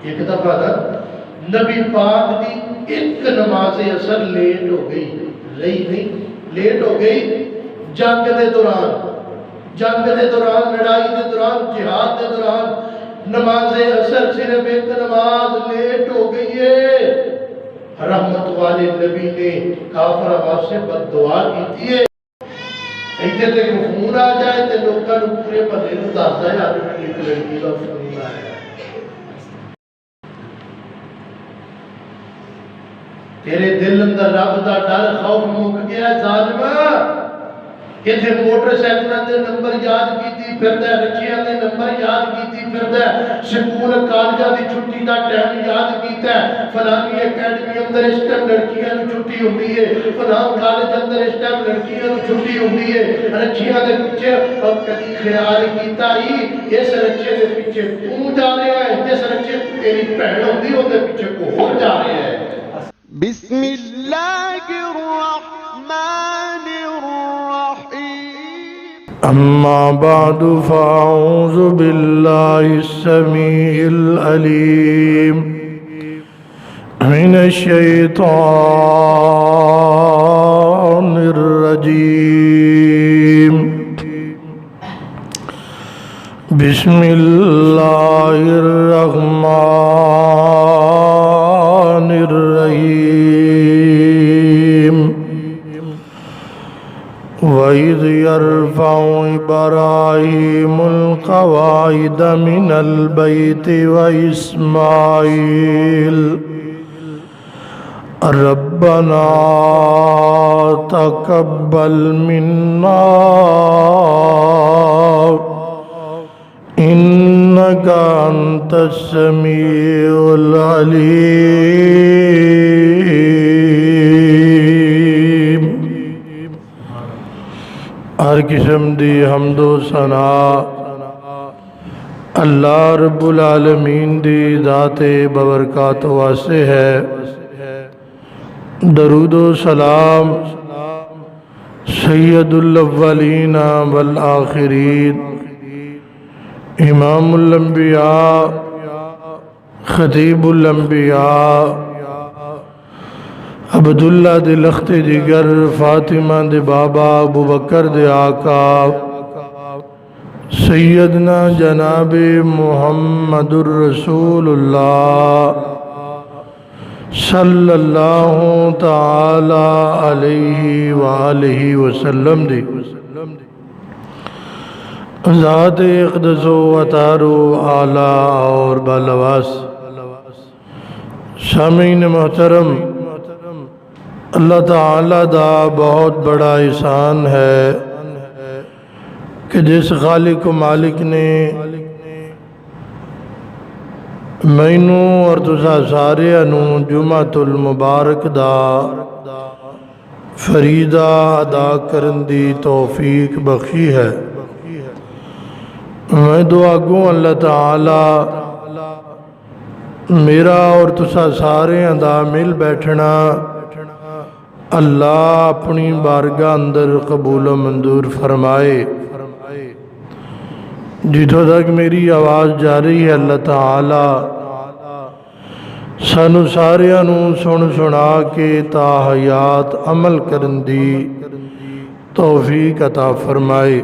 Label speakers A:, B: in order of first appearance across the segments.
A: ایک دفعہ نبی پاک دی ایک نماز اثر لیٹ ہو گئی، رہی نہیں، لیٹ ہو گئی جنگ دے دوران لڑائی دے دوران جہاد دے دوران نماز اثر صرف ایک نماز لیٹ ہو گئی ہے۔ رحمت والے نبی نے کافر آواز سے بد دعا کی ہے، ایتھے تے کو فون آ جائے تے لوکاں نوں پورے بھلے نوں دسدا ہے آدمی ایک لڑکی دا فون آیا ہے، تیرے دل اندر رب دا ڈر خوف مک گیا ظالما۔ کتھے موٹر سائیکلاں دے نمبر یاد کیتی پھردا ہے، رکشیاں دے نمبر یاد کیتی پھردا ہے، سکول کالجاں دی چھٹی دا ٹائم یاد کیتا ہے، فلانی اکیڈمی اندر اس ٹائم لڑکیاں نوں چھٹی ہوندی ہے، فلان کالج اندر اس ٹائم لڑکیاں نوں چھٹی ہوندی ہے، رکشیاں دے پیچھے اور کدی خیال کیتا ہی اس رکشے دے پیچھے تو جا رہا ہے، جس رکشے تیری بہن ہوندی اون دے پیچھے کوئی ہور جا رہا ہے۔
B: بسم اللہ الرحمن الرحیم۔
A: اما بعد فاعوذ باللہ السمیع العلیم من الشیطان الرجیم، بسم اللہ الرحمن الرحیم۔ وَإِذْ يَرْفَعُ إِبْرَاهِيمُ الْقَوَاعِدَ مِنَ الْبَيْتِ وَإِسْمَاعِيلُ رَبَّنَا تَقَبَّلْ مِنَّا إِنَّكَ أَنْتَ السَّمِيعُ الْعَلِيمُ۔ ہر قسم دی حمد و ثنا اللہ رب العالمین دی ذات ببرکات واسطے ہے۔ درود و سلام سید الاولین والآخرین، امام الانبیاء، خطیب الانبیاء، عبداللہ دے لخت جگر، فاطمہ دے بابا، ابو بکر دے آقا، سیدنا جناب محمد الرسول اللہ صلی اللہ تعالی علیہ وآلہ وسلم دی ذات اقدس و اطہار و اعلیٰ اور بالواس۔ سامعین محترم، اللہ تعالیٰ دا بہت بڑا احسان ہے کہ جس خالق و مالک نے مینوں اور تسا سارے نوں جمعۃ المبارک دا فریضہ ادا کرن دی توفیق بخشی ہے۔ میں دعا گوں اللہ تعالیٰ میرا اور تسا سارے دا مل بیٹھنا اللہ اپنی بارگاہ اندر قبول و منظور فرمائے۔ جتوں تک میری آواز جا رہی ہے اللہ تعالیٰ سانو ساریاں نوں سن سنا کے تا حیات عمل کرن دی توفیق عطا فرمائے۔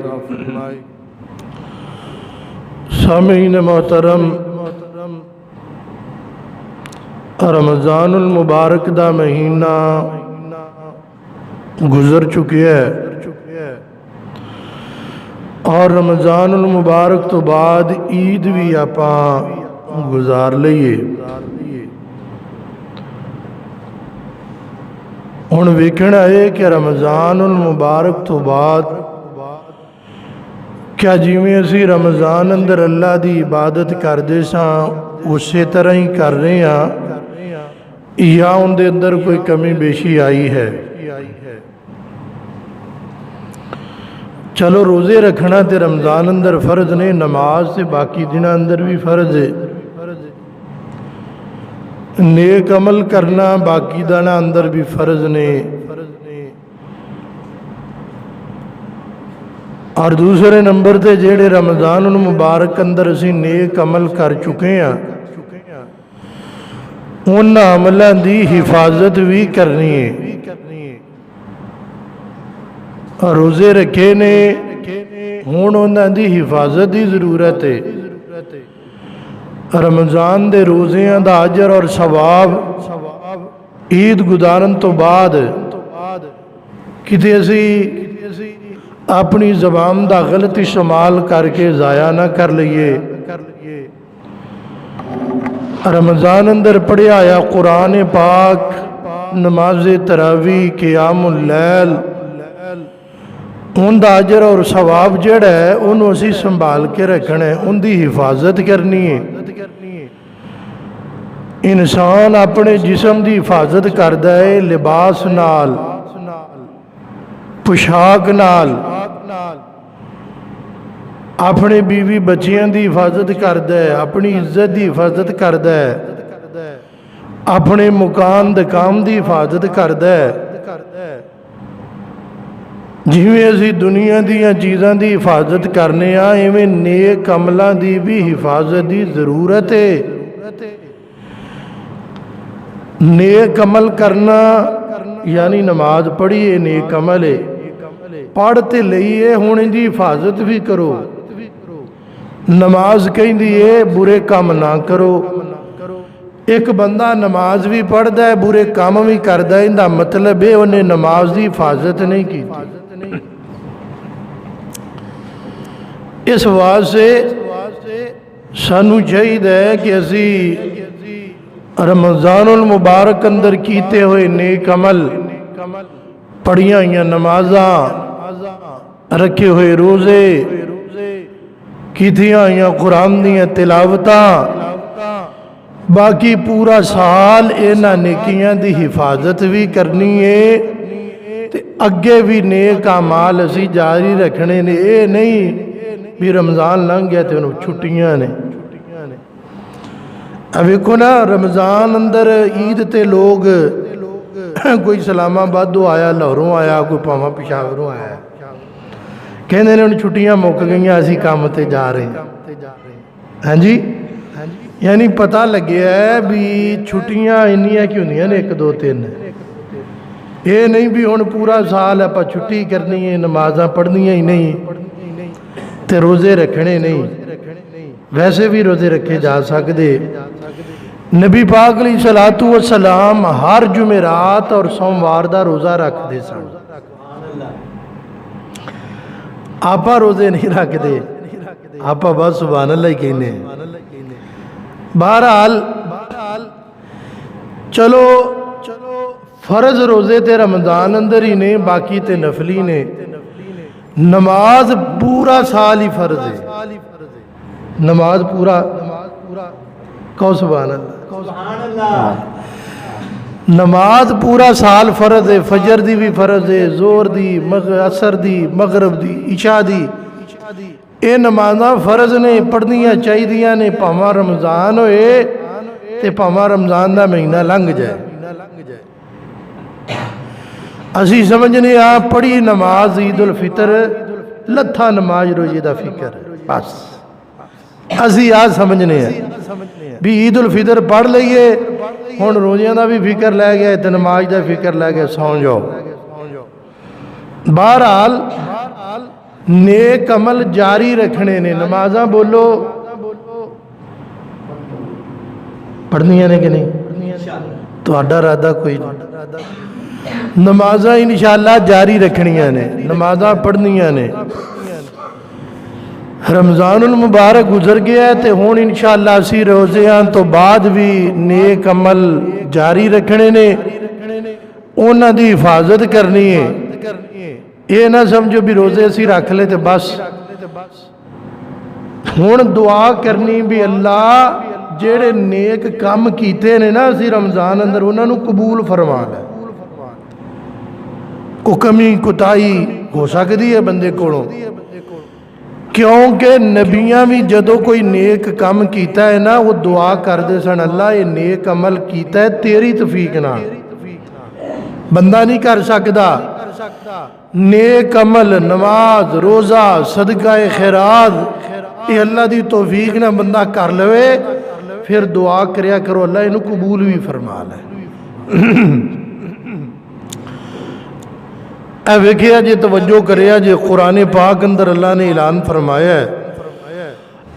A: سامعین محترم، رمضان المبارک دا مہینہ گزر چکے ہے اور رمضان المبارک تو بعد عید بھی آپاں گزار لئیے۔ ہن ویکھنا ہے کہ رمضان المبارک تو بعد کیا جیویں اسی رمضان اندر اللہ دی عبادت کردے ساں اسی طرح ہی کر رہے ہیں یا ان دے اندر کوئی کمی بیشی آئی ہے؟ چلو روزے رکھنا تے رمضان اندر فرض نے، نماز تے باقی دن اندر بھی فرض ہے، نیک عمل کرنا باقی دن اندر بھی فرض نے، اور دوسرے نمبر تے جیڑے رمضان المبارک اندر اسی نیک عمل کر چکے ہیں ਉਹਨਾਂ ਅਮਲਾਂ ਦੀ ਹਿਫਾਜ਼ਤ ਵੀ ਕਰਨੀ ਹੈ। روزے رکھے نے ہون انہاں دی حفاظت دی ضرورت ہے۔ رمضان دے روزیاں دا اجر اور ثواب عید گزارن تو بعد کتے اسی اپنی زبان دا غلط استعمال کر کے ضائع نہ کر لئیے۔ رمضان اندر پڑھیا آیا قرآن پاک، نماز تراویح، قیام اللیل، ان دا اجر اور ثواب جڑا ہے انہوں اسی سنبھال کے رکھنا ہے، ان دی حفاظت کرنی ہے۔ انسان اپنے جسم دی حفاظت کردا ہے لباس نال، پوشاک نال، اپنے بیوی بچیاں دی حفاظت کردا ہے، اپنی عزت دی حفاظت کردا ہے، اپنے مکان دکام دی حفاظت کردا ہے۔ جویں اسی دنیا دیاں چیزاں دی حفاظت کرنے آ، ایویں نیک عملاں دی بھی حفاظت دی ضرورت ہے۔ نیک عمل کرنا یعنی نماز پڑھیے نیک عمل ہے، پڑھتے لئیے ہن ان دی حفاظت بھی کرو۔ نماز کہندی ہے برے کام نہ کرو۔ ایک بندہ نماز بھی پڑھدا ہے برے کام بھی کردا ہے، ان دا مطلب ہے انہیں نماز دی حفاظت نہیں کی۔ اس واسطے سانو چاہیے کہ اسی رمضان المبارک اندر کیتے ہوئے نیک عمل، پڑھیاں ہوئی نمازاں، رکھے ہوئے روزے، کیتیاں ہوئی قرآن دیاں تلاوتاں، باقی پورا سال اینا نیکیاں دی حفاظت بھی کرنی ہے، تے اگے بھی نیک اعمال اسی جاری رکھنے نے۔ اے نہیں بھی رمضان لنگ گیا تے انہوں چھٹیاں نے۔ اب ایک نا رمضان اندر عید تے لوگ کوئی اسلام آباد آیا، لاہوروں آیا، کوئی پاواں پشاوروں آیا، کہندے نے انہوں چھٹیاں مک گئیاں اسی کام تے جا رہے ہیں۔ ہاں جی، یعنی پتہ لگیا ہے بھی چھٹیاں انیاں کیوں نہیں ہیں، 1 2 3۔ یہ نہیں بھی ہن پورا سال آپ چھٹی کرنی ہے، نمازاں پڑھنیاں ہی نہیں تے روزے رکھنے نہیں۔ ویسے بھی روزے رکھے جا سکتے۔ نبی پاک علیہ الصلوۃ والسلام ہر جمعرات اور سوموار دا روزہ رکھتے سن۔ آپا روزے نہیں رکھتے، آپا بس سبحان اللہ ہی کہنے۔ بہرحال چلو فرض روزے تے رمضان اندر ہی نے، باقی تے نفلی نے۔ نماز پورا سال ہی فرض ہے، نماز پورا کہو سبحان اللہ۔ نماز پورا سال فرض ہے، فجر دی بھی فرض ہے، زور دی، عصر دی، مغرب دی، عشاء دی، اے نمازاں فرض نے، پڑھنیاں چاہیدیاں نے، پاواں رمضان ہوئے تے پاواں رمضان دا مہینہ لنگ جائے۔ اسی سمجھنے آ پڑھی نماز عید الفطر لتھا نماز روزے دا فکر بس۔ اسی آ سمجھنے ہیں بھی عید الفطر پڑھ لئیے، ہن روزیاں دا بھی فکر لے گیا تے نماز دا فکر لے گیا، سو جاؤ۔ بہرحال نیک عمل جاری رکھنے نے۔ نمازاں بولو پڑھنیاں نے کہ نہیں؟ تو اڈا رادہ کوئی نہیں۔ نمازاں انشاءاللہ جاری رکھنیاں نے، نمازاں پڑھنیاں نے۔ رمضان المبارک گزر گیا ہے تے ہون انشاءاللہ اسی روزیاں تو بعد بھی نیک عمل جاری رکھنے نے، انہاں دی حفاظت کرنی ہے۔ یہ نہ سمجھو بھی روزے اسی رکھ لے تے بس۔ ہون دعا کرنی بھی اللہ جیڑے نیک کام کیتے نے نا اسی رمضان اندر انہاں نو قبول فرما لے۔ کو کمی کوتاہی ہو سکتی ہے بندے کولوں، کیونکہ نبیاں بھی جدو کوئی نیک کام کیتا ہے نا وہ دعا کر دے سن اللہ یہ نیک عمل کیتا ہے تیری توفیق نہ، بندہ نہیں کر سکتا۔ نیک عمل، نماز، روزہ، صدقہ خیرات، یہ اللہ دی توفیق نہ بندہ کر لوے، پھر دعا کریا کرو اللہ انہوں قبول بھی فرما لے اے ویکھیا جے توجہ کریا جے قرآن پاک اندر اللہ نے اعلان فرمایا ہے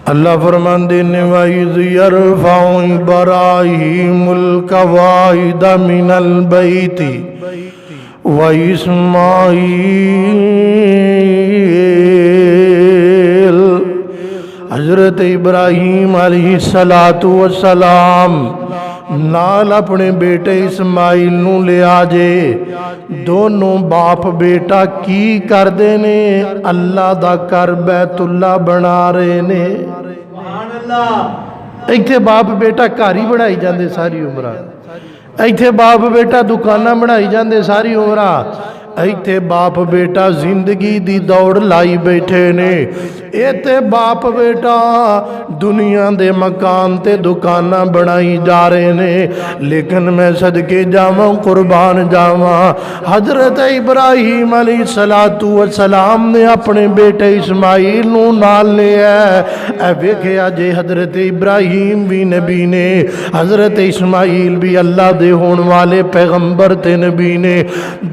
A: اللہ فرماندے نے وَإِذْ يَرْفَعُ إِبْرَاهِيمُ الْقَوَاعِدَ مِنَ الْبَيْتِ وَإِسْمَاعِيلُ حضرت ابراہیم علیہ السلام نال اپنے بیٹے اسماعیل نو لے آجے دونوں باپ بیٹا کی کر دینے اللہ دا کر بیت اللہ بنا رہے نے ایتھے باپ بیٹا کاری بڑھائی جاندے ساری عمرہ ایتھے باپ بیٹا دکانہ بڑھائی جاندے ساری عمرہ ایتھے باپ بیٹا زندگی دی دوڑ لائی بیٹھے نے ایتھے باپ بیٹا دنیا دے مکان تے دکانہ بنائی جا رہے نے لیکن میں صدقے جاواں قربان جاواں حضرت ابراہیم علیہ السلام نے اپنے بیٹے اسماعیل نو نال لیا اے ویکھیا جے حضرت ابراہیم بھی نبی نے حضرت اسماعیل بھی اللہ دے ہون والے پیغمبر تے نبی نے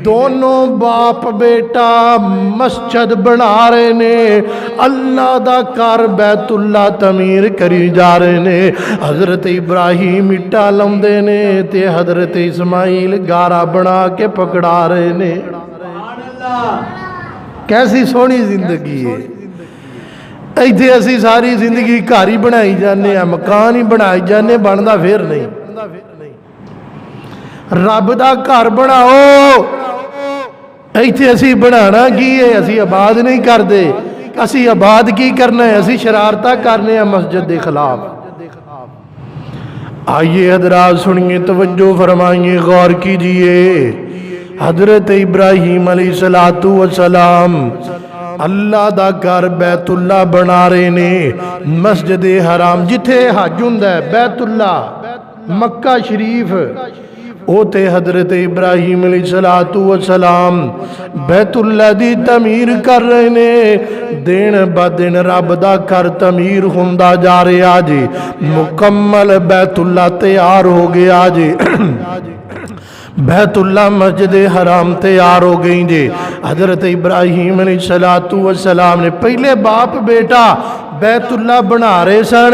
A: دونوں باپ بیٹا مسجد بنا رہے نے اللہ دا کار بیت اللہ تعمیر کری جا رہے نے حضرت ابراہیم اٹا لمدے نے تے حضرت اسماعیل گارا بنا کے پکڑا رہے نے کیسی سونی زندگی ہے ایتھے اسی ساری زندگی گھر ہی بنائی جانے ہیں مکان ہی بنائی جانے بندا پھر نہیں رب دا گھر بناؤ ایتھے اسی بنانا کی ہے اسی آباد نہیں کر دے اسی آباد کی کرنا ہے اسی شرارتہ کرنے ہیں مسجد دے خلاف آئیے حضرات سنیے توجہ فرمائیے غور کیجئے حضرت ابراہیم علیہ السلام اللہ دا گھر بیت اللہ بنا رہے نے مسجد حرام جتھے حج ہوندا ہے بیت اللہ مکہ شریف او تے حضرت ابراہیم علیہ السلام بیت اللہ دی تعمیر کر رہے نے دن با دن رب دا گھر تعمیر ہوندا جا رہا جی مکمل بیت اللہ تیار ہو گیا جی بیت اللہ مسجد حرام تیار ہو گئی جی حضرت ابراہیم علیہ السلام نے پہلے باپ بیٹا بیت اللہ بنا رہے سن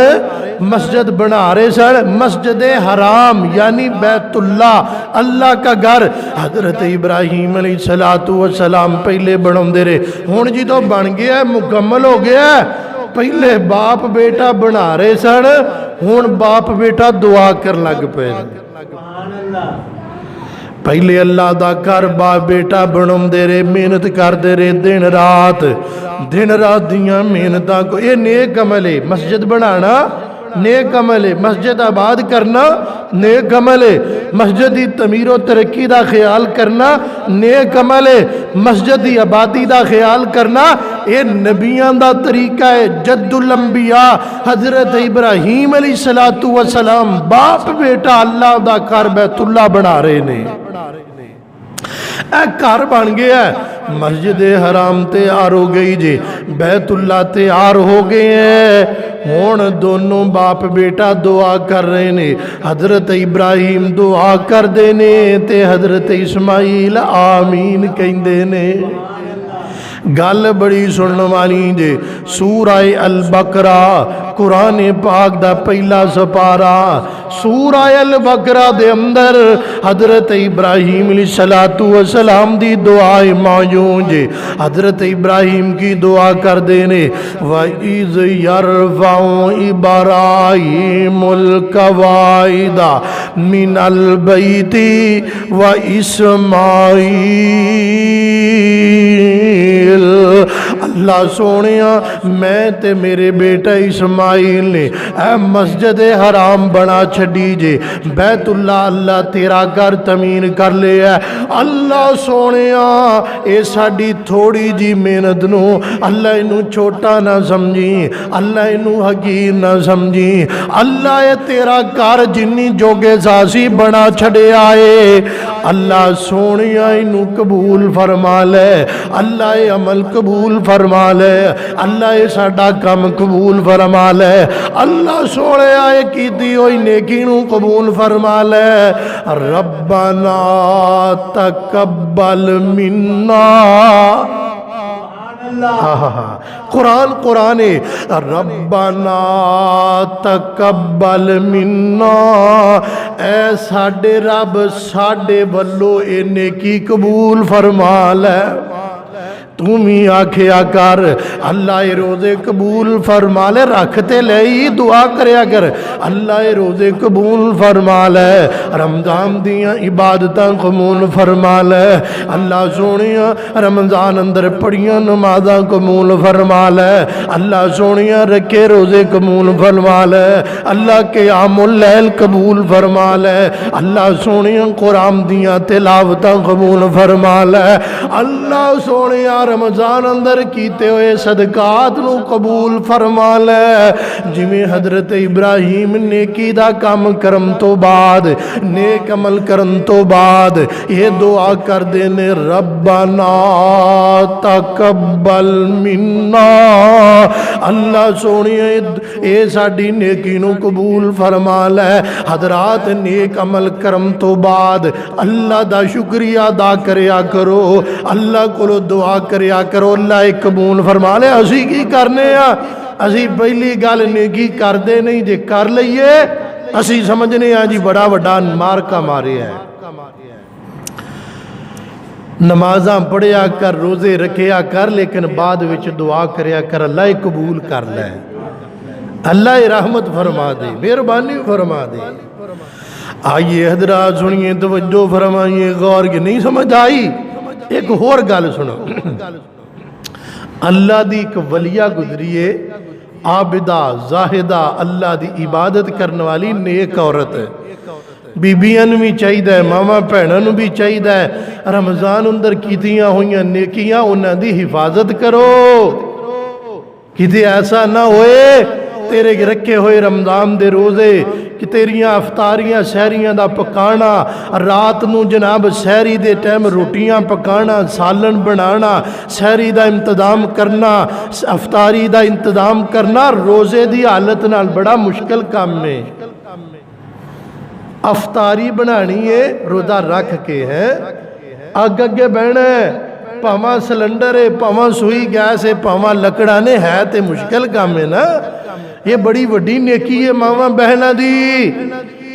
A: مسجد بنا رہے سن مسجد حرام یعنی بیت اللہ اللہ کا گھر حضرت ابراہیم علیہ السلام پہلے بناؤں دے رہے ہون جی تو بن گیا ہے مکمل ہو گیا ہے پہلے باپ بیٹا بنا رہے سن ہون باپ بیٹا دعا کر لگ پہ پہلے اللہ دا کر باپ بیٹا بناؤں دے رہے محنت کر دے رہے دن رات دیاں محنتاں کو یہ نیک عمل ہے مسجد بنانا نیک عمل ہے مسجد آباد کرنا نیک عمل ہے مسجد دی تعمیر و ترقی دا خیال کرنا نیک عمل ہے مسجد دی آبادی دا خیال کرنا یہ نبیاں دا طریقہ ہے جد الانبیاء حضرت ابراہیم علیہ السلام باپ بیٹا اللہ دا گھر بیت اللہ بنا رہے نے اے گھر بن گیا ہے مسجد حرام تیار ہو گئی جی بیت اللہ تیار ہو گئے ہیں ہون دونوں باپ بیٹا دعا کر رہے نے حضرت ابراہیم دعا کر دینے تے حضرت اسماعیل آمین کہندے نے گل بڑی سننے والی جے سورہ البقرہ قرآن پاک دا پہلا سپارہ سورہ البقرہ دے اندر حضرت ابراہیم علیہ السلام دی دعائے موجود جے حضرت ابراہیم کی دعا کر دینے وَإِذْ يَرْفَعُ إِبْرَاهِيمُ الْقَوَاعِدَ مِنَ الْبَيْتِ وَإِسْمَاعِيلُ اللہ سونیا میں تے میرے بیٹا اسماعیل نے اے مسجد حرام بنا چھڑی جے بیت اللہ اللہ تیرا گھر تعمیر کر لے ہے اللہ سونیا اے ساڈی تھوڑی جی محنت نو اللہ انہوں چھوٹا نہ سمجھی اللہ انہوں حقیر نہ سمجھی اللہ اے تیرا گھر جنی جوگے ساسی بنا چھڑے آئے اللہ سونیا انہوں قبول فرما لے اللہ اے عمل قبول فرما فرما لے اللہ یہ ساڈا کم قبول فرما لے اللہ سونے آئے کیتی ہوئی نیکی نو قبول فرما لے ربنا تقبل منا قرآن ربنا تقبل منا اے ساڈے رب ساڈے ولو اے نیکی قبول فرما لے تم ہی آکھیا کر اللہ اے روزے قبول فرما لے رکھتے لئی دعا کریا کر اللہ اے روزے قبول فرما لے رمضان دیاں عبادتاں قبول فرما لے اللہ سونیاں رمضان اندر پڑھیاں نمازاں قبول فرما لے اللہ سونیاں رکھے روزے قبول فرما لے اللہ قیام اللیل قبول فرما لے اللہ سونیاں قرآن دیاں تلاوتاں قبول فرما لے اللہ سونیاں رمضان اندر کیتے ہوئے صدقات نو قبول فرما لے جویں حضرت ابراہیم نیکی دا کام کرم تو بعد نیک عمل کرن تو بعد یہ دعا کر دینے ربنا تقبل منا اللہ سونی اے ساڈی نیکی نو قبول فرما لے حضرات نیک عمل کرم تو بعد اللہ دا شکریہ ادا کریا کرو اللہ کو دعا کریا کرو اللہ ایک قبول فرما لے اسی کی کرنے اسی پہلی گل نیکی کر دے نہیں جے کر لئیے اسی سمجھنے جی بڑا بڑا مارکا مارے ہے نمازاں پڑھیا کر روزے رکھیا کر لیکن بعد وچ دعا کریا کر اللہ قبول کر لے اللہ رحمت فرما دے مہربانی فرما دے آئیے حضرات سنیے توجہ فرمائیے غور کی نہیں سمجھ آئی ایک اور گل سنو اللہ دی ایک ولیہ گزریے عابدہ زاہدہ اللہ دی عبادت کرنے والی نیک عورت ہے بیبیاں بھی چاہیے ماما بھینوں بھی چاہیے رمضان اندر کیتیاں ہوئیاں نیکیاں انہاں دی حفاظت کرو کتے ایسا نہ ہوئے تیرے رکھے ہوئے رمضان دے روزے کہ تیریاں افطاریاں سحریاں دا پکانا رات نو جناب سحری دے ٹائم روٹیاں پکانا سالن بنانا سحری دا انتظام کرنا افطاری دا انتظام کرنا روزے دی حالت نال بڑا مشکل کام ہے افطاری بنانی ہے روزہ رکھ کے ہے اگ اگے بہنا ہے پاواں سلنڈر ہے پاواں سوئی گیس ہے پاواں لکڑانے ہے تے مشکل کام ہے نا یہ بڑی وڈی نیکی ہے ماواں بہنا دی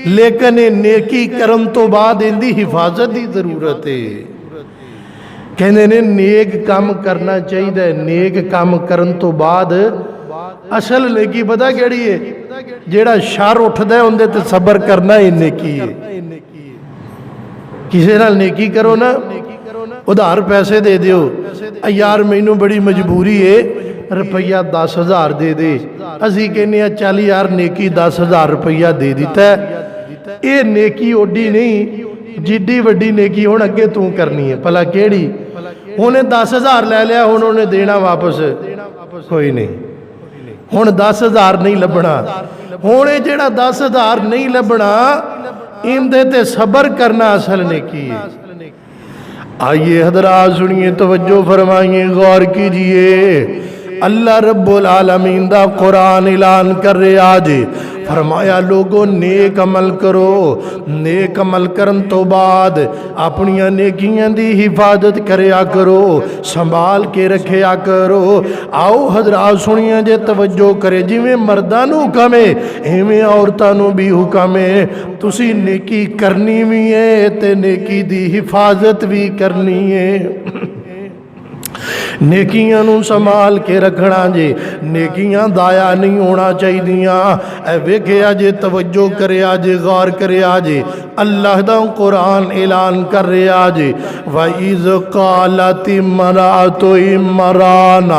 A: لیکن نیکی کرن تو بعد ان دی حفاظت دی ضرورت ہے کہنے نے نیک کام کرنا چاہیے نیک کام کرن تو بعد اصل نیکی پتہ کیڑی ہے جیڑا شر اٹھدا ہے اندے تے صبر کرنا ہی نیکی ہے کسی نال نیکی کرو نا ادھار پیسے دے دیو یار مینوں بڑی مجبوری ہے روپیہ 10,000 دے دے اسی کہنے ہیں چل یار نیکی 10,000 روپیہ دے دیتا ہے اے نیکی اوڈی نہیں جیڈی وڈی نیکی ہون اگے تو کرنی ہے پلا کیڑی انہیں 10,000 لے لیا انہوں نے دینا واپس کوئی نہیں ہن 10,000 نہیں لبنا ہونے جیڑا 10,000 نہیں لبنا ان دے تے صبر کرنا اصل نیکی ہے آئیے حضرات سنیے توجہ فرمائیے غور کیجئے اللہ رب العالمین دا قرآن اعلان کر رہے آج فرمایا لوگوں نیک عمل کرو نیک عمل کرن تو بعد اپنیاں نیکیاں دی حفاظت کریا کرو سنبھال کے رکھیا کرو آؤ حضرات سنیاں جے توجہ کرے جی میں مردانو حکم ہے ایویں عورتانو بھی حکم ہے تسی نیکی کرنی بھی ہے تے نیکی دی حفاظت بھی کرنی ہے نیکیاں نو سنبھال کے رکھنا جے نیکیاں ضائع نہیں ہونا چاہیدیاں اے ویکھیا جے توجہ کریا جے غور کریا جے اللہ دا قرآن اعلان کر رہا جے وَإِذْ قَالَتِ امْرَأَتُ عِمْرَانَ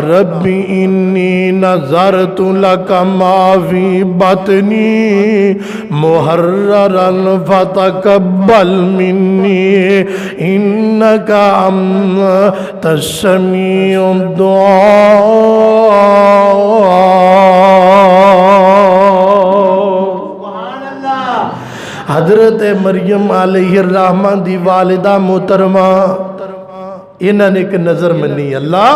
A: رَبِّ إِنِّي نَذَرْتُ لَكَ مَا فِي بَطْنِي مُحَرَّرًا فَتَقَبَّلْ مِنِّي إِنَّكَ أَنْتَ السَّمِيعُ الدُّعَاءُ حضرت مریم علیہ الرحمہ دی والدہ محترمہ انہاں نے ایک نظر منی اللہ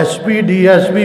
A: SP DSP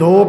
A: 2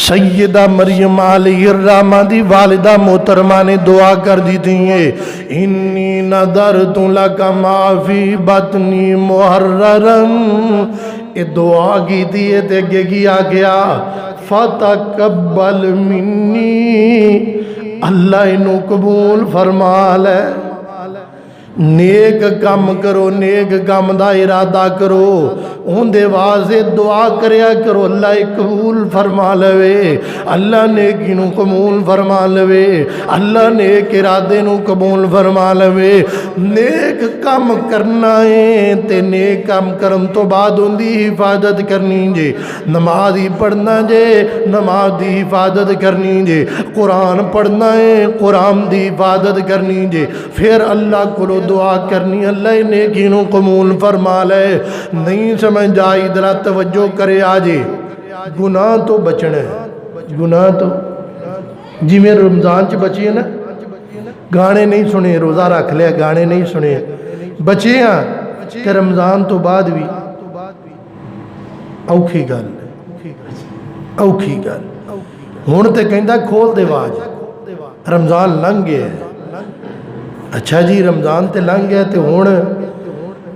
A: سیدہ مریم علیہ الرحمہ دی والدہ محترمہ نے دعا کر دی تھی انی نذرت لک ما فی بطنی محررن، یہ دعا کی تھی تے اگے کیا گیا فتقبل منی، اللہ انہوں قبول فرما لے۔ نیک کام کرو، نیک کام دا ارادہ کرو، ان دے واضح دعا کریا کرو، اللہ قبول فرما لوے، اللہ نیکی نو قبول فرما لوے، اللہ نیک ارادے نو قبول فرما لوے۔ نیک کام کرنا ہے تے نیک کام کرن تو بعد ان دی حفاظت کرنی جے، نماز ہی پڑھنا جے، نماز دی حفاظت کرنی جے، قرآن پڑھنا ہے، قرآن دی حفاظت کرنی جے، پھر اللہ کو دعا کرنی اللہ نیکی نو قبول فرما لے۔ نہیں سمجھ آئی ذرا توجہ کرے آجے، گناہ تو بچنا ہے، گناہ تو جی میں رمضان چ بچی ہے نا، گانے نہیں سنے، روزہ رکھ لیا گانے نہیں سنے، بچے ہاں کہ رمضان تو بعد بھی اوکھی گل اوکھی گل ہون تے کہندہ کھول دے واج رمضان لنگ گیا ہے۔ اچھا جی رمضان تے لنگ گیا تے ہون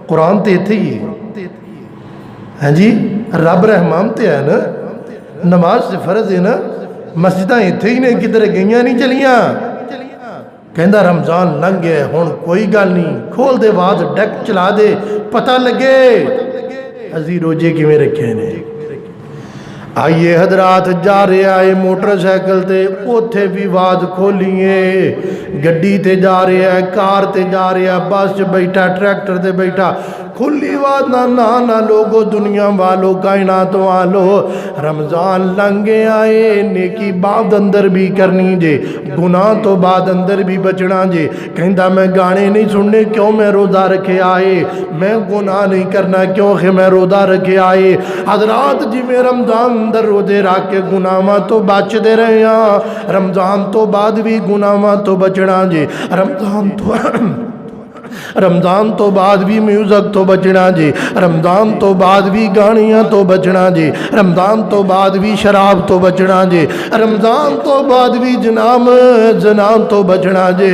A: قرآن تے تھے ہی ہاں جی رب رحمان تے ہے نا، نماز سے فرض ہے نا، مسجدہ تھے ہی نہیں کدھر گئیاں نہیں چلیاں، کہندہ رمضان لنگ گیا ہون کوئی گل نہیں، کھول دے واز ڈیک چلا دے پتہ لگے ازی روجے کی میں رکھے نے۔ آئیے حضرات جا رہے آئے موٹر سائیکل تے اوتھے بھی واز کھولیے، گڈی تے جا رہے آئے، کار تے جا رہے آئے، بس بیٹھا ٹریکٹر تے بیٹھا، کھلی واز نہ لوگو دنیا والو کائنات والو، رمضان لنگے آئے نیکی بعد اندر بھی کرنی جے، گناہ تو بعد اندر بھی بچنا جے۔ کہندہ میں گانے نہیں سننے کیوں میں روزہ رکھے آئے، میں گناہ نہیں کرنا کیوں کہ میں روزہ رکھے آئے۔ حضرات جی میں رمضان اندر روزے رکھ کے گناہ تو بچ دے رہے ہیں، رمضان تو بعد بھی گناہ تو بچنا جے، رمضان تو بعد بھی میوزک تو بچنا جی، رمضان تو بعد بھی گانیاں تو بچنا جی، رمضان تو بعد بھی شراب تو بچنا جی، رمضان تو بعد بھی جنام زنان تو بچنا جی۔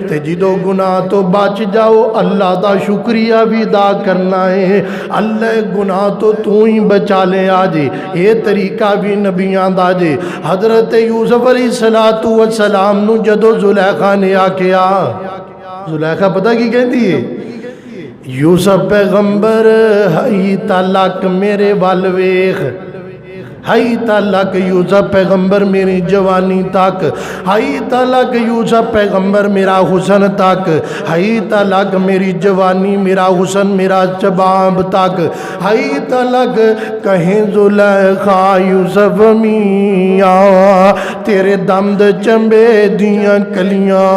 A: تے جدو گناہ تو بچ جاؤ اللہ دا شکریہ بھی ادا کرنا ہے، اللہ گناہ تو ہی بچا لے آجے، یہ طریقہ بھی نبیاں دا جے۔ حضرت یوسف علیہ السلام نو جدو زلیخا نے آکیا، زلیخا پتہ کی کہندی ہے یوسف پیغمبر ہائی تالک میرے والویخ، ہائی تالک یوسف پیغمبر میری جوانی تک، ہائی تالک یوسف پیغمبر میرا حسن تک، ہائی تالک میری جوانی میرا حسن میرا شباب تک، ہائی تالک کہیں زلیخا یوسف میاں تیرے دمد چمبے دیاں کلیاں،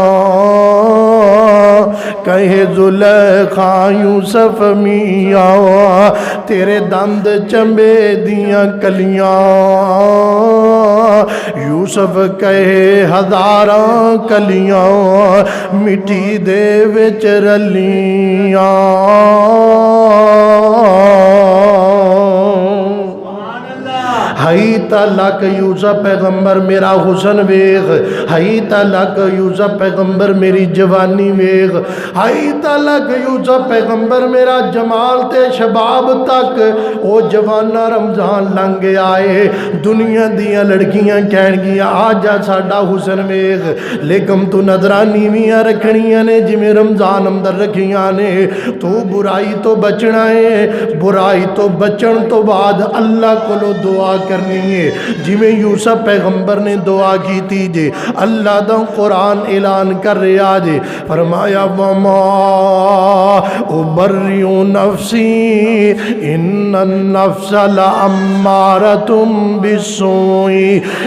A: کہے زلیخا یوسف میاں تیرے دند چمبے دیاں کلیاں، یوسف کہے ہزاراں کلیاں مٹی دے وچ رلیاں۔ ہائی تالک یوسف پیغمبر میرا حسن ویغ، ہائی تالک یوسف پیغمبر میری جوانی ویغ، ہائی تالک یوسف پیغمبر میرا جمال تے شباب تک، او جوانا رمضان لنگ آئے، دنیا دیاں لڑکیاں کہن گیا آجا ساڈا حسن ویغ، لیکن تو نظرانی میاں رکھنیاں نے جی میں رمضان اندر رکھیاں نے، تو برائی تو بچنا ہے، برائی تو بچن تو بعد اللہ کو دعا کرنی ہے، جی میں یوسف پیغمبر نے دعا کی تھی جے، اللہ دا قرآن اعلان کر رہا جے، فرمایا وما ابرئ نفسی ان النفس لامارۃ بالسوء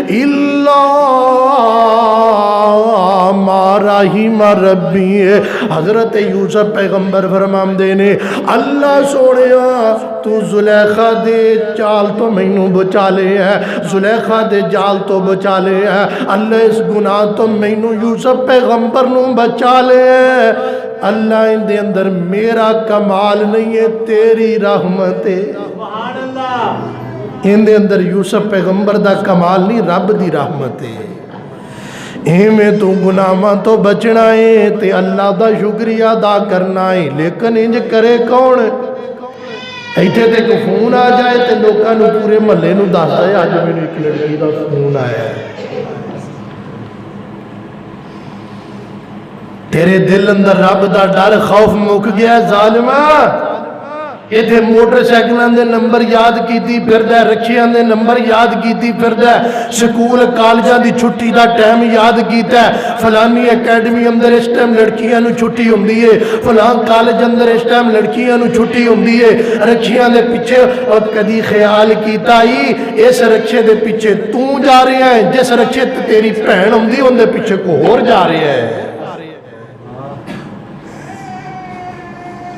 A: الا ما رحم ربی۔ حضرت یوسف پیغمبر فرماندے نے اللہ سونیا تو زلیخا دے چال تو مینوں بچا لے ہے، زلیخا دے جال تو بچا لے ہے، اللہ اس گناہ تو مینوں یوسف پیغمبر نوں بچا لے ہے، اللہ ان دے اندر میرا کمال نہیں ہے تیری رحمت ہے۔ اندے اندر یوسف پیغمبر دا کمال نہیں، رب دی رحمت ہے۔ ایویں تو گناہاں تو بچنا ہے تے اللہ دا شکریہ ادا کرنا ہے، لیکن انج کرے کون؟ ایتھے تے کو فون آ جائے تے لوکاں نو پورے محلے نو دسدا ہے اج مینوں ایک لڑکی دا فون آیا ہے۔ تیرے دل اندر رب دا ڈر خوف مک گیا ظالما۔ ایتھے موٹر سائیکلاں دے نمبر یاد کیتی پھردا ہے، رکشیاں دے نمبر یاد کیتی پھردا ہے، سکول کالجاں دی چھٹی دا ٹائم یاد کیتا ہے، فلانی اکیڈمی اندر اس ٹائم لڑکیاں نو چھٹی ہوندی ہے، فلاں کالج اندر اس ٹائم لڑکیاں نو چھٹی ہوندی ہے، رکشیاں دے پیچھے۔ اور کدی خیال کیتا ہی اس رکشے دے پیچھے تو جا رہا ہے، جس رکشے تے تیری بہن ہوندی اون دے پیچھے کوئی ہور جا رہا ہے۔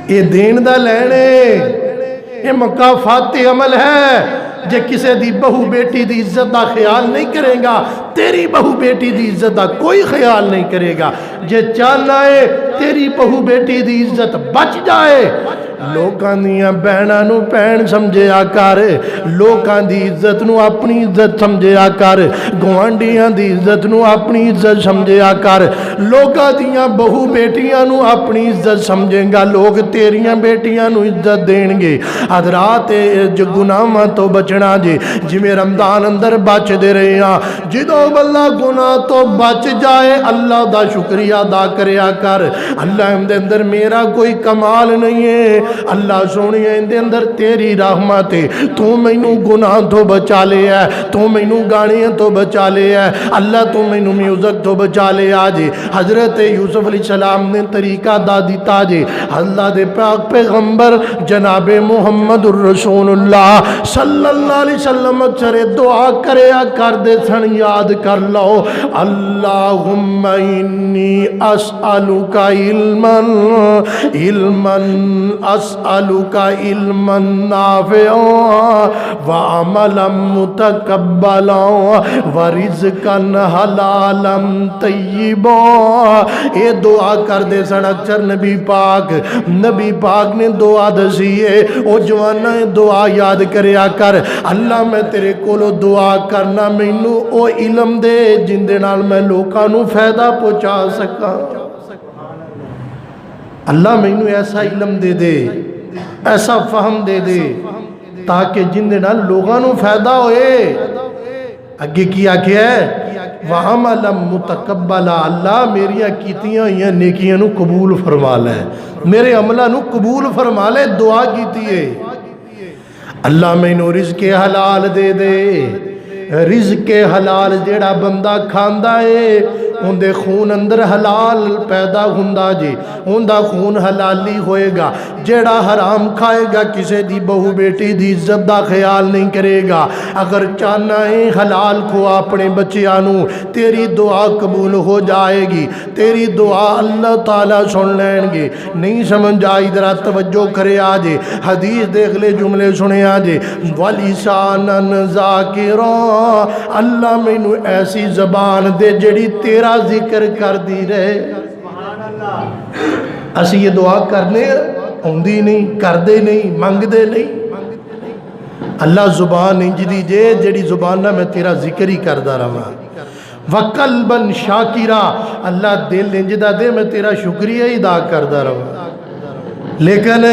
A: یہ دین دا لینے یہ مکافاتی عمل ہے۔ جے کسے دی بہو بیٹی دی عزت دا خیال نہیں کرے گا، تیری بہو بیٹی دی عزت دا کوئی خیال نہیں کرے گا۔ جے چاہنا ہے تیری بہو بیٹی دی عزت بچ جائے، لوکاں دیاں بہناں نو بہن سمجھیا کر، لوکاں دی عزت نو اپنی عزت سمجھیا کر، گوانڈیاں دی عزت نو اپنی عزت سمجھیا کر، لوکاں دیاں بہو بیٹیاں نو اپنی عزت سمجھیں گا، لوگ تیریاں بیٹیاں نو عزت دین گے۔ حضرات جو گناہاں تو بچنا جی، جویں رمضان اندر بچ دے رہے ہاں، جدوں بندہ گناہ تو بچ جائے اللہ دا شکریہ ادا کریا کر۔ اللہ دے اندر میرا کوئی کمال نہیں ہے، اللہ سونی اندے اندر تیری رحمت ہے، تو مینوں گناہ تو بچا لیا ہے، تو مینوں گاڑیاں تو بچا لیا ہے، اللہ تو مینوں میوزک تو بچا لیا جی۔ حضرت یوسف علیہ السلام نے طریقہ دا دیتا جی، اللہ دے پاک پیغمبر جناب محمد الرسول اللہ صلی اللہ علیہ وسلم چرے دعا کریا کر دے سن، یاد کر لو، اللہم انی اسألک علما اسألک علما نافعا وعملا متقبلا ورزقا حلالا طیبا۔ یہ دعا کر دے سن اکثر نبی پاک نے دعا دسی ہے، او جوانا دعا یاد کریا کر، اللہ میں تیرے کولو دعا کرنا مینوں او علم دے جن دے نال میں لوکاں نو فائدہ پہنچا سکاں، اللہ مینوں ایسا علم دے دے، ایسا فہم دے دے تاکہ جن دے نال لوگاں نو فائدہ ہوئے۔ اگے کیا ہے وَعَمَلًا مُتَقَبَّلًا، اللہ میریاں کیتیاں ہوئیاں نیکیاں نو قبول فرما لے، میرے عملہ نو قبول فرما لے، دعا کیتی ہے۔ اللہ میں نو رزق حلال دے دے، رزق حلال جیڑا بندہ کھاندا ہے ان دے خون اندر حلال پیدا ہوندا جی، ان دا خون حلالی ہوئے گا۔ جیڑا حرام کھائے گا کسے دی بہو بیٹی دی عزت دا خیال نہیں کرے گا۔ اگر چاہنا ہے حلال کھو اپنے بچیانو، تیری دعا قبول ہو جائے گی، تیری دعا اللہ تعالیٰ سن لین گے۔ نہیں سمجھ آئی ذرا توجہ کرے آجے، حدیث دے اگلے جملے سنے آجے، وَلِسَانًا ذَاكِرًا، اللہ مینوں ایسی زبان دے جڑی تیرا ذکر کر دی رہے۔ اسی یہ دعا کرنے ہوندی نہیں، کر دے نہیں، منگ دے نہیں۔ اللہ زبان انج دی جے جڑی زبان میں تیرا ذکر ہی کردہ رہا، وَقَلْبًا شَاكِرًا، اللہ دل انج دا دے میں تیرا شکریہ ہی ادا کردہ رہا۔ لیکن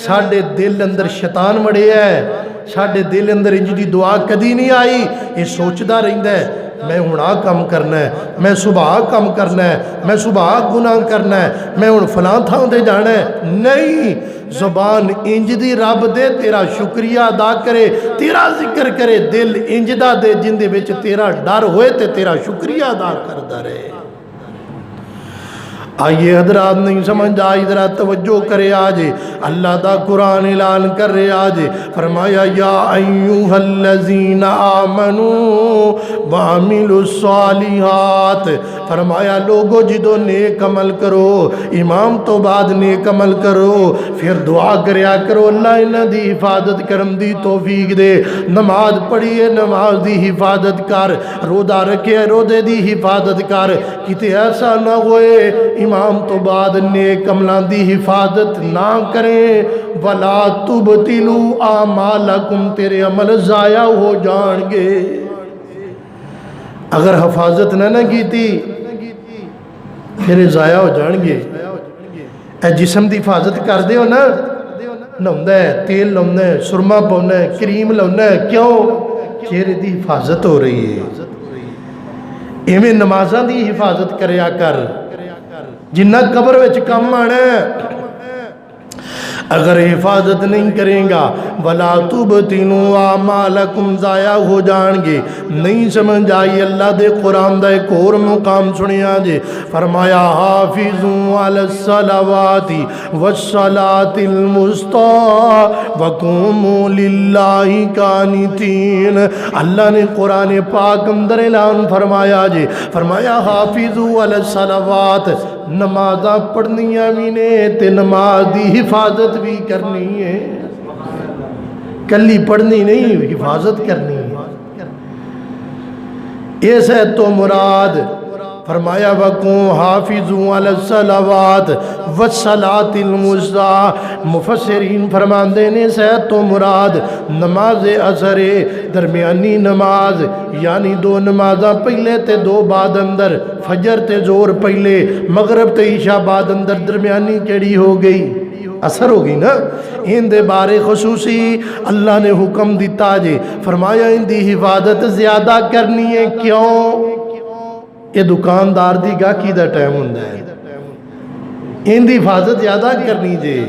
A: ساڑھے دل اندر شیطان مڑے ہے، ساڑھے دل اندر انج دی دعا کدی نہیں آئی، یہ سوچدا رہندا ہے میں ہنا کم کرنا ہے، میں صبح کم کرنا ہے، میں صبح گناہ کرنا ہے، میں ہن فلاں تھاں دے جانا ہے۔ نہیں، زبان انج دی رب دے تیرا شکریہ ادا کرے، تیرا ذکر کرے، دل انج دا دے جن دے وچ تیرا ڈر ہوئے تے تیرا شکریہ ادا کردا رہے۔ آئیے حضرات نہیں سمجھ آئی ذرا توجہ کرے آجے، اللہ دا قرآن اعلان کر رہے آجے، فرمایا یا ایوہا الذین آمنوا وعملوا الصالحات، فرمایا لوگو جدو نیک عمل کرو، امام تو بعد نیک عمل کرو، پھر دعا کریا کرو اللہ انہ دی حفاظت کرم دی توفیق دے، نماز پڑھیے نماز دی حفاظت کر، روزہ رکھے روزے دی حفاظت کر، کتے ایسا نہ ہوئے امام تو بعد نیک عملاں دی حفاظت نہ کریں ولا تبطلوا اعمالکم تیرے عمل ضائع ہو جان گے اگر حفاظت نہ کیتی پھر ضائع ہو جان گے اے جسم دی حفاظت کر دے ہو نا نہوندا ہے تیل لاؤنا ہے سرما پاؤنا ہے کریم لاؤنا ہے کیوں چہرے دی حفاظت ہو رہی ہے ایویں نمازاں دی حفاظت کریا کر جنہ قبر وچ کم آنا ہے اگر حفاظت نہیں کریں گا وَلَا تُبْتِنُوا اعمالکم ضائع ہو جان گے نہیں سمجھ آئی اللہ دے قرآن دا ایک اور مقام سنیا جے فرمایا حافظوا علی الصلوات والصلاة الوسطی وقوموا للہ قانتین اللہ نے قرآن پاک اندر اعلان فرمایا جے فرمایا حافظوا علی الصلوات نمازاں پڑھنیاں بھی نے تے نماز دی حفاظت بھی کرنی ہے کلی پڑھنی نہیں حفاظت کرنی ہے ایسا تو مراد فرمایا وَقُمْ حَافِظُوا عَلَى الصَّلَوَاتِ وَالصَّلَاةِ الْوُسْطَىٰ مفسرین فرماندے نے سید تو مراد نماز اثر درمیانی نماز یعنی دو نمازاں پہلے تے دو بعد اندر فجر تے زور پہلے مغرب تے عشاء بعد اندر درمیانی کیڑی ہو گئی اثر ہوگی نا ان دے بارے خصوصی اللہ نے حکم دیتا جے فرمایا ان دی حفاظت زیادہ کرنی ہے کیوں یہ دکاندار دی گاہکی دا ٹائم ہوندا ہے ان دی حفاظت زیادہ کرنی جے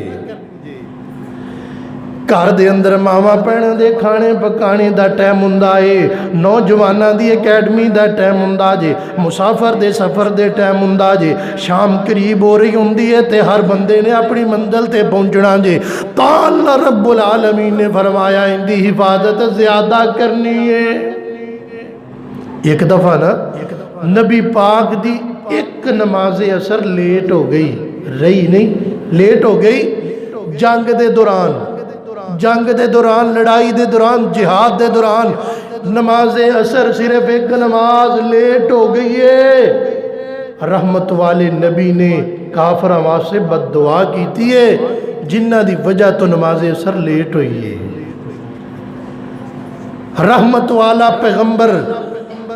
A: گھر دے اندر ماواں بھیناں دے کھانے پکانے دا ٹائم ہوندا ہے نوجواناں دی اکیڈمی دا ٹائم ہوندا جے مسافر دے سفر دے ٹائم ہوندا جے شام قریب ہو رہی ہوندی ہے تے ہر بندے نے اپنی منزل تے پہنچنا جے تا اللہ رب العالمین نے فرمایا ان دی حفاظت زیادہ کرنی ہے ایک دفعہ نا نبی پاک دی ایک نماز اثر لیٹ ہو گئی رہی نہیں لیٹ ہو گئی جنگ دے دوران لڑائی دے دوران جہاد دے دوران نماز اثر صرف ایک نماز لیٹ ہو گئی ہے رحمت والے نبی نے کافراں واسطے بد دعا کیتی ہے جنہ دی وجہ تو نماز اثر لیٹ ہوئی ہے رحمت والا پیغمبر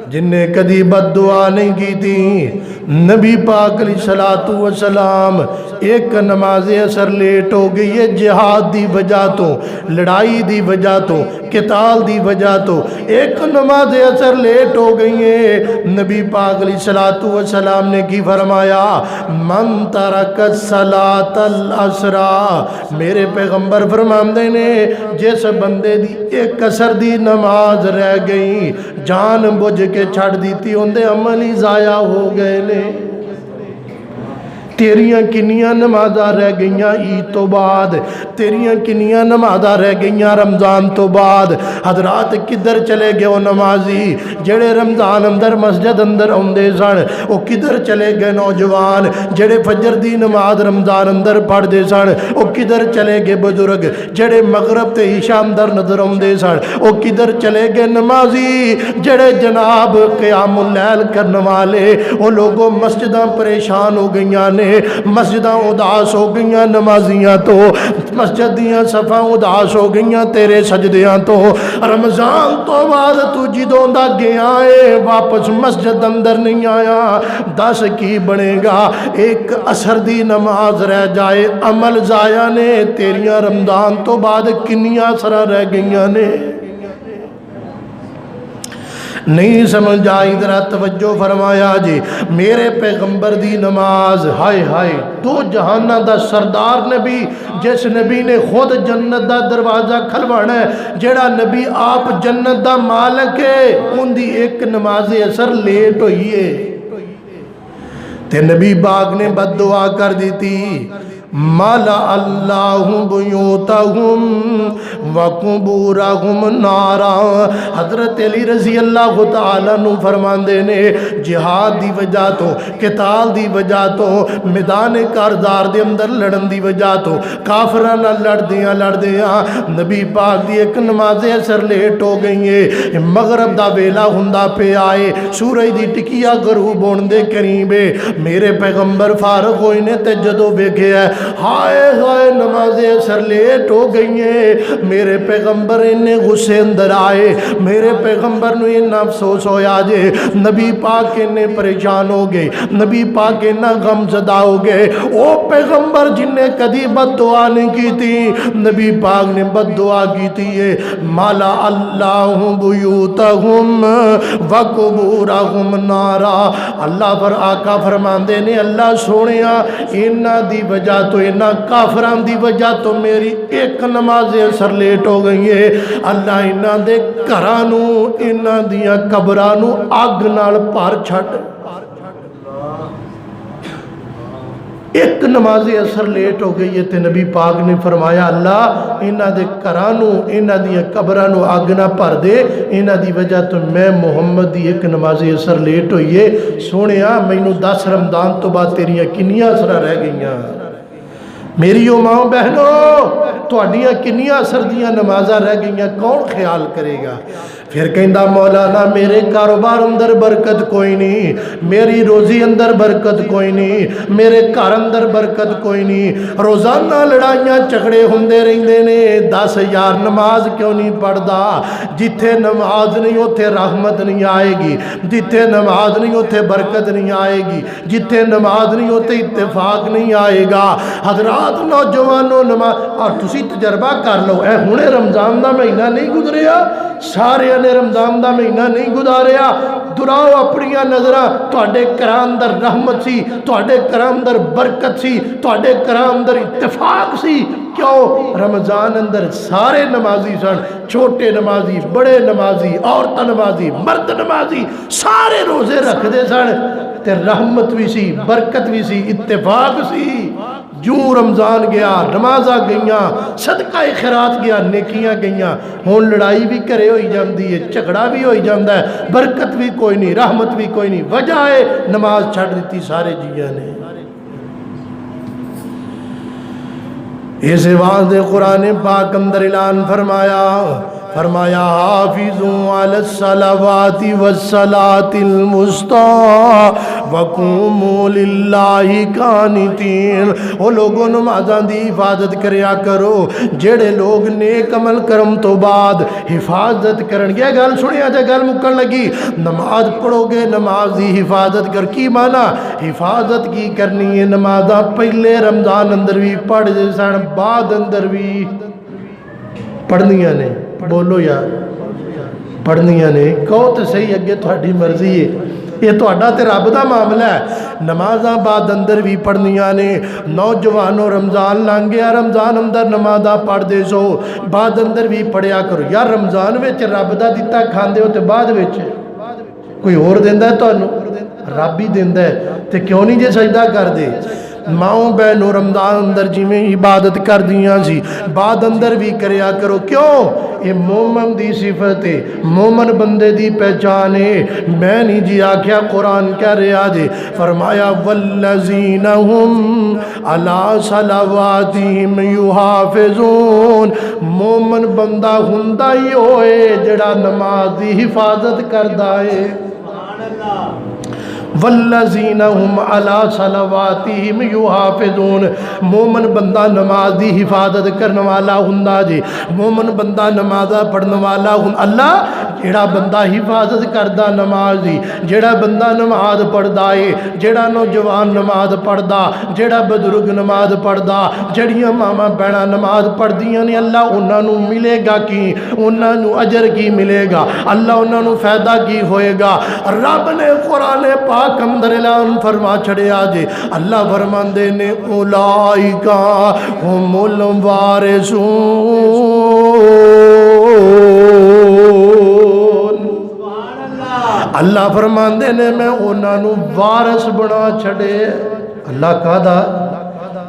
A: جن نے کدی بد دعا نہیں کی تھی نبی پاک علیہ السلام ایک نماز اثر لیٹ ہو گئی ہے جہاد دی وجہ تو لڑائی دی وجہ تو قتال دی وجہ تو ایک نماز اثر لیٹ ہو گئی ہے نبی پاک علیہ السلام نے کی فرمایا من ترک الصلاۃ العصر میرے پیغمبر فرماندے نے جس بندے دی ایک اثر دی نماز رہ گئی جان بوجھ کے چھڑ دیتی اندے عمل ہی ضائع ہو گئے نے تیریاں کنیاں نمازاں رہ گئیاں عید تو بعد تیریاں کنیاں نمازاں رہ گئیاں رمضان تو بعد حضرات کدھر چلے گئے وہ نمازی جڑے رمضان اندر مسجد اندر آندے سن وہ کدھر چلے گئے نوجوان جڑے فجر دی نماز رمضان اندر پڑھ دے سن وہ کدھر چلے گئے بزرگ جڑے مغرب تے عشاء اندر نظر آندے سن وہ کدھر چلے گئے نمازی جڑے جناب قیام اللیل کرنے والے وہ لوگوں مسجداں پریشان ہو گئیاں نے مسجداں اداس ہو گئیاں نمازیاں تو مسجد دیاں صفاں اداس ہو گئیاں تیرے سجدیاں تو رمضان تو بعد تو جدوں دا گیا ہے واپس مسجد اندر نہیں آیا دس کی بنے گا ایک عصر دی نماز رہ جائے عمل ضائع نے تیریاں رمضان تو بعد کنیاں سرا رہ گئیاں نے نہیں سمجھ آئی ذرا توجہ فرمایا جی میرے پیغمبر دی نماز ہائے ہائے دو جہانہ دا سردار نبی جس نبی نے خود جنت دا دروازہ کھلوانا ہے جڑا نبی آپ جنت دا مالک ہے ان دی ایک نماز اثر لیٹ ہوئی ہے تے نبی باغ نے بد دعا کر دی تھی مالا اللہ بیوتہم وقبورہم نارا۔ حضرت علی رضی اللہ تعالیٰ نو فرماندے نے جہاد دی وجہ تو، قتال دی وجہ تو، میدان کارزار دے اندر لڑن دی وجہ تو کافران لڑ دیاں نبی پاک دی ایک نماز اثر لیٹ ہو گئی ہے، مغرب دا ویلا ہندا پہ آئے، سورج دی ٹکیا غروب ہون دے قریب ہے، میرے پیغمبر فارغ ہوئے نے تے جدو ویکھیا ہے ہائے ہائے نماز اثر لیٹ ہو گئی ہے، میرے پیغمبر انہیں غصے اندر آئے، میرے پیغمبر نو انہیں افسوس ہویا جے، نبی پاک انہیں پریشان ہو گئے، نبی پاک انہیں غم زدہ ہو گئے۔ او پیغمبر جن نے کدی بد دعا نہیں کی تھی، نبی پاک نے بد دعا کی تھی ہے مالا اللہ بیوتہم وقبورہم نارا۔ اللہ پر آقا فرماندے نے اللہ سونیا انہاں دی وجہ تو، انہاں کافران دی وجہ تو میری ایک نماز اثر لیٹ ہو گئی ہے، اللہ انہاں دے گھرانو، انہاں دیاں قبرانو اگ نال پار چھٹ۔ ایک نماز اثر لیٹ ہو گئی ہے تے نبی پاک نے فرمایا اللہ انہاں دے گھرانو، انہاں دیاں قبرانو اگ نہ بھر دے، انہاں دی وجہ تو میں محمد دی ایک نماز اثر لیٹ ہوئی ہے، سونیا مینوں 10 رمضان تو بعد تیریاں کنیاں اثر رہ گئیاں۔ میری ماں بہنوں تہاڈیاں کنیاں اثر دیاں نمازاں رہ گئیاں، کون خیال کرے گا؟ پھر کہندا مولانا میرے کاروبار اندر برکت کوئی نہیں، میری روزی اندر برکت کوئی نہیں، میرے گھر اندر برکت کوئی نہیں، روزانہ لڑائیاں جھگڑے ہوندے رہندے نے، 10,000 نماز کیوں نہیں پڑھدا؟ جتھے نماز نہیں اوتھے رحمت نہیں آئے گی، جتھے نماز نہیں اوتھے برکت نہیں آئے گی، جتھے نماز نہیں اوتھے اتفاق نہیں آئے گا۔ حضرات نوجوانوں نماز، اور تسی تجربہ کر لو، اے ہنے رمضان دا مہینہ نہیں گزریا، سارے نے رمضان دا مہینہ نہیں گزاریا، دراؤ اپنیاں نظراں، تواڈے گھراں اندر رحمت سی، تواڈے گھراں اندر برکت سی، تواڈے گھراں اندر اتفاق سی، کیوں؟ رمضان اندر سارے نمازی سن، چھوٹے نمازی، بڑے نمازی، عورت نمازی، مرد نمازی، سارے روزے رکھ دے سن، تے رحمت بھی سی، برکت بھی سی، اتفاق سی۔ جو رمضان گیا نمازاں گئیاں، صدقہ خیرات گیا، نیکیاں گئیاں، ہون لڑائی بھی کرے ہوئی جاندی ہے، جھگڑا بھی ہوئی جاندا ہے، برکت بھی کوئی نہیں، رحمت بھی کوئی نہیں، وجہ ہے نماز چھڑ دیتی سارے جیاں نے۔ اس واضح قرآن پاک اندر اعلان فرمایا حافظوا علی الصلوات والصلاة الوسطی وقوموا للہ قانتین۔ وہ لوگوں نمازاں دی حفاظت کریا کرو، جڑے لوگ نیک عمل کرم تو بعد حفاظت کرن گے۔ گل سنیا جے گل مکن لگی، نماز پڑھو گے نماز دی حفاظت کر، کی مانا حفاظت کی کرنی ہے؟ نمازاں پہلے رمضان اندر بھی پڑھ دے سن، بعد اندر بھی پڑھنیاں نے، بولو یار پڑھنیاں نے، کہو تو صحیح اگے تہاڈی مرضی ہے، یہ تہاڈا تے رب دا معاملہ ہے۔ نمازاں بعد اندر بھی پڑھنیاں نے۔ نوجوانوں رمضان لنگ گیا، رمضان اندر نمازاں پڑھ دے سو، بعد اندر بھی پڑھیا کرو۔ یار رمضان وچ رب دا دتا کھاندے ہو تے بعد وچ کوئی اور دیندا ہے تانوں؟ رب ہی دیندا ہے، تے کیوں نہیں جے سجدہ کر دے؟ ماؤں بہنوں رمضان اندر جی میں عبادت کر دیاں سی، بعد اندر بھی کریا کرو، کیوں؟ یہ مومن دی صفت ہے، مومن بندے دی پہچان ہے۔ میں نہیں جی آکھیا قرآن کہہ رہا جے، فرمایا والذین ہم علی صلواتہم یحافظون۔ مومن بندہ ہوندا ہی ہوئے جڑا نماز دی حفاظت کردا ہے۔ والذین ہم علی صلواتہم یحافظون۔ مومن بندہ نماز دی حفاظت کرنے والا ہوندا جی، مومن بندہ نماز پڑھنے والا ہوندا۔ اللہ جیڑا بندہ حفاظت کردا نماز دی، جیڑا بندہ نماز پڑھدا ہے، جیڑا نوجوان نماز پڑھدا، جیڑا بزرگ نماز پڑھدا، جڑیاں ماما بہناں نماز پڑھدیاں نے، اللہ انہاں نو ملے گا کی؟ انہاں نو اجر کی ملے گا؟ اللہ انہاں نو فائدہ کی ہوئے گا؟ رب نے قرآن پاک اندر اعلان فرما چھڑیا جے، اللہ فرماندے نے اولائکا ہم الوارثون۔ اللہ فرماندے نے میں انہاں نو وارث بنا چھڑے۔ اللہ کہا دا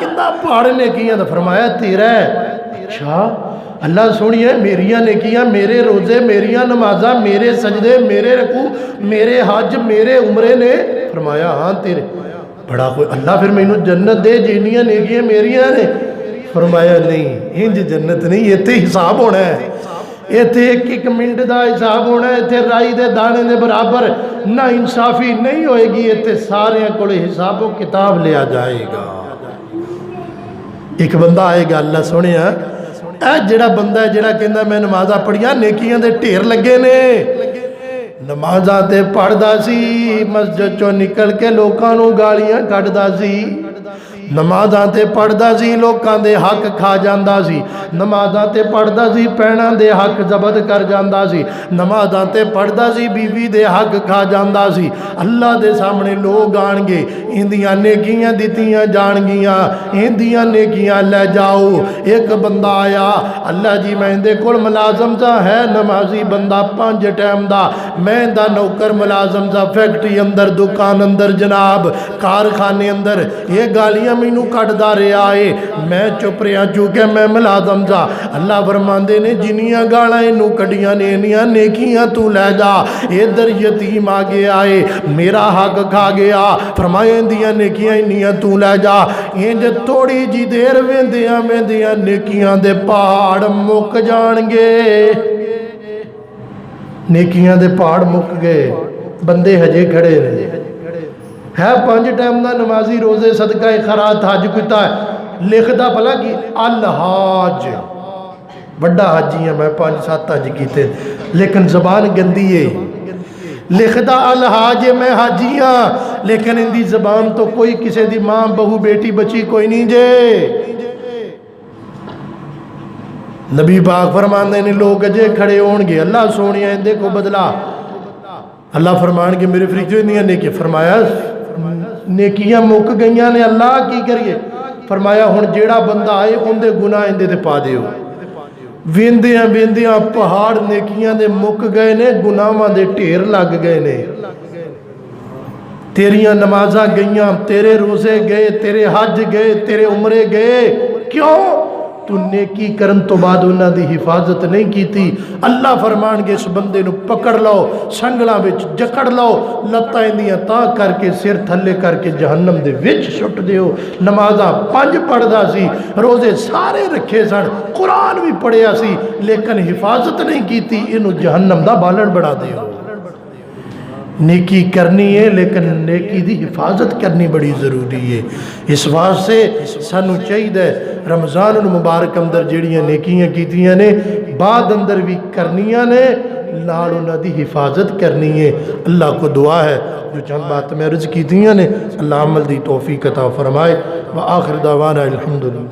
A: کندہ پہاڑ نیکیاں دا فرمایا تیرا ہے اچھا اللہ سنیے میریاں نیکیاں میرے روزے میریاں نمازاں میرے سجدے میرے رکوع میرے حج میرے عمرے نے فرمایا ہاں تیرے بڑا کوئی اللہ پھر مینوں جنت دے جنیاں نیکیاں میریاں نے فرمایا نہیں انج جنت نہیں یہ تے حساب ہونا ہے یہ تے ایک منٹ دا حساب ہونا ہے تے رائی دے دانے دے برابر نہ انصافی نہیں ہوئے گی یہ تے سارے کو حساب و کتاب لیا جائے گا ایک بندہ آئے گا اللہ سنیا اے جڑا بندہ ہے جڑا کہندا میں نمازاں پڑھیاں نیکیاں دے ڈھیر لگے نے نمازاں تے پڑھدا سی مسجد چوں نکل کے لوکاں نوں گالیاں کڈدا سی نمازاں تے پڑھدا سی لوکاں دے حق کھا جاندا سی نمازاں تے پڑھدا سی پیڑاں دے حق ضبط کر جاندا سی نمازاں تے پڑھدا سی بیوی دے حق کھا جاندا سی اللہ دے سامنے لوگ آن گے اندیاں نیکیاں دتیاں جان گیاں اندیاں نیکیاں لے جاؤ ایک بندہ آیا اللہ جی میں دے کول ملازم سا ہے نمازی بندہ 5 ٹائم دا میں دا نوکر ملازم سا فیکٹری اندر دکان اندر جناب کارخانے اندر یہ گالیاں مینوں کڈدا رہیا ہے میں چپ رہا چونکہ میں ملازم سا اللہ فرماندے نے جنیاں گالاں اینوں کڈیاں نے انیاں نیکیاں تو لے جا ادھر یتیم آ گیا ہے میرا حق کھا گیا فرمایا اندیاں نیکیاں انیاں تو لے جا انج تھوڑی جی دیر ویندیاں ویندیاں نیکیاں دے پہاڑ مک جان گے نیکیاں دے پہاڑ مک گئے بندے ہجے کھڑے رہے ہے 5 ٹائم دا نمازی روزے صدقہ خیرات حج کیتا ہے لکھدا بھلا کہ الحاج بڑا حاجی ہے میں 5-7 حج کیتے لیکن زبان گندی ہے لکھدا الحاج میں حاجی ہاں لیکن ان دی زبان تو کوئی کسی دی ماں بہو بیٹی بچی کوئی نہیں جے نبی پاک فرماندے نے لوگ اجے کھڑے ہون گے اللہ سونیا اندے کو بدلا اللہ فرمان کے میرے فرشتے نہیں نیکی فرمایا نیکیاں مک گئیاں نے اللہ کی کریے فرمایا ہن جیڑا بندہ آئے ان دے گناہ اندے تے پا دیو ویندیاں ویندیاں پہاڑ نیکیاں دے مک گئے نے گناہاں دے ڈھیر لگ گئے نے تیریاں نمازاں گئیاں تیرے روزے گئے تیرے حج گئے تیرے عمرے گئے کیوں تو نیکی کرن تو بعد انہاں دی حفاظت نہیں کیتی اللہ فرمان گے اس بندے نو پکڑ لو سنگلاں وچ جکڑ لو لتاں اندیاں تاں کر کے سر تھلے کر کے جہنم دے وچ سٹ دیو نمازاں 5 پڑھدا سی روزے سارے رکھے سن قرآن بھی پڑھیا سی لیکن حفاظت نہیں کیتی اینو جہنم دا بالن بڑھا دیو نیکی کرنی ہے لیکن نیکی دی حفاظت کرنی بڑی ضروری ہے اس واسطے سانو چاہیے رمضان المبارک اندر جڑیاں نیکیاں کیتیاں نے بعد اندر بھی کرنیاں نے نال انہاں دی حفاظت کرنی ہے اللہ کو دعا ہے جو چند بات میں عرض کیتیاں نے اللہ عمل دی توفیق عطا فرمائے وآخر دعوانا الحمدللہ